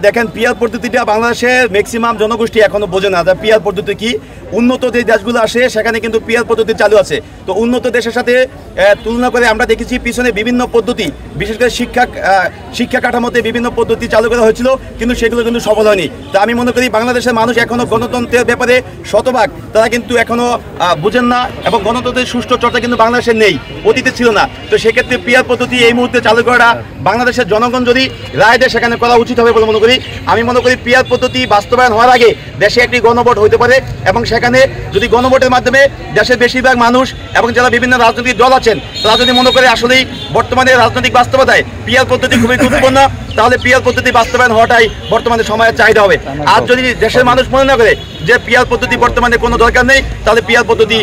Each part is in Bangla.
দেখেন পিয়ার পদ্ধতিটা বাংলাদেশের ম্যাক্সিমাম জনগোষ্ঠী এখনো বোঝে না। পিয়ার পদ্ধতি কি, উন্নত যে দেশগুলো আসে সেখানে কিন্তু পিয়ার পদ্ধতি চালু আছে। তো উন্নত দেশের সাথে তুলনা করে আমরা দেখেছি পিছনে বিভিন্ন পদ্ধতি, বিশেষ করে শিক্ষা কাঠামোতে বিভিন্ন পদ্ধতি চালু করা হয়েছিল, কিন্তু সেগুলো কিন্তু সফল হয়নি। তো আমি মনে করি বাংলাদেশের মানুষ এখনো গণতন্ত্রের ব্যাপারে শতভাগ, তারা কিন্তু এখনো বুঝেন না, এবং গণতন্ত্রের সুষ্ঠু চর্চা কিন্তু বাংলাদেশে নেই, অতীতে ছিল না। তো সেক্ষেত্রে পিয়ার পদ্ধতি এই মুহূর্তে চালু করাটা বাংলাদেশের জনগণ যদি রায় দেয় সেখানে করা উচিত হবে বলে মনে করি। আমি মনে করি পিয়ার পদ্ধতি বাস্তবায়ন হওয়ার আগে দেশে একটি গণভোট হতে পারে, এবং সেখানে যদি গণভোটের মাধ্যমে দেশের বেশিরভাগ মানুষ এবং যারা বিভিন্ন রাজনৈতিক দল আছেন তারা যদি মনে করে আসলেই বর্তমানে রাজনৈতিক বাস্তবতায় পিয়ার পদ্ধতি খুবই গুরুত্বপূর্ণ, তাহলে পিয়ার পদ্ধতি বাস্তবায়ন হওয়াটাই বর্তমানে সময়ের চাহিদা হবে। আর যদি দেশের মানুষ মনে না করে যে পিয়ার পদ্ধতি বর্তমানে কোনো দরকার নেই, তাহলে পিয়ার পদ্ধতি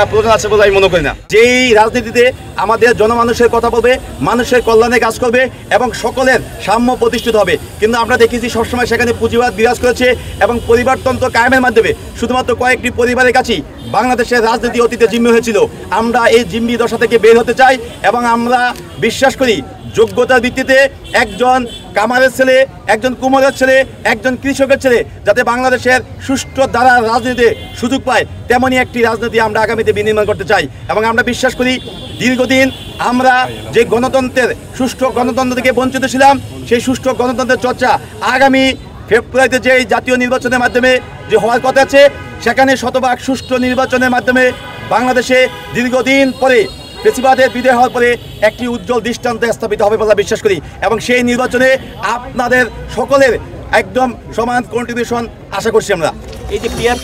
প্রয়োজন আছে বলে আমি মনে করি না। যেই রাজনীতিতে আমাদের জনমানুষের কথা বলবে, মানুষের কল্যাণে কাজ করবে এবং সকলের সাম্য প্রতিষ্ঠিত হবে। কিন্তু আমরা দেখেছি সবসময় সেখানে পুঁজিবাদ বিরাজ করেছে, এবং পরিবারতন্ত্র কায়েমের মাধ্যমে শুধুমাত্র কয়েকটি পরিবারের কাছেই বাংলাদেশের রাজনীতি অতীতে জিম্মি হয়েছিল। আমরা এই জিম্মি দশা থেকে বের হতে চাই, এবং আমরা বিশ্বাস করি যোগ্যতার ভিত্তিতে একজন কামারের ছেলে, একজন কুমোরের ছেলে, একজন কৃষকের ছেলে যাতে বাংলাদেশের সুষ্ঠু দ্বারা রাজনীতিতে সুযোগ পায়, তেমনই একটি রাজনীতি আমরা আগামীতে বিনির্মাণ করতে চাই। এবং আমরা বিশ্বাস করি দীর্ঘদিন আমরা যে গণতন্ত্রের সুষ্ঠু গণতন্ত্র থেকে বঞ্চিত ছিলাম, সেই সুষ্ঠু গণতন্ত্রের চর্চা আগামী ফেব্রুয়ারিতে যে জাতীয় নির্বাচনের মাধ্যমে যে হওয়ার কথা আছে, সেখানে শতভাগ সুষ্ঠু নির্বাচনের মাধ্যমে বাংলাদেশে দীর্ঘদিন পরে ফ্যাসিবাদের বিদায় হওয়ার পরে একটি উজ্জ্বল দৃষ্টান্ত স্থাপিত হবে বলে বিশ্বাস করি। এবং সেই নির্বাচনে আপনাদের সকলের একদম সমান কন্ট্রিবিউশন আশা করছি আমরা। এই যে পিয়ার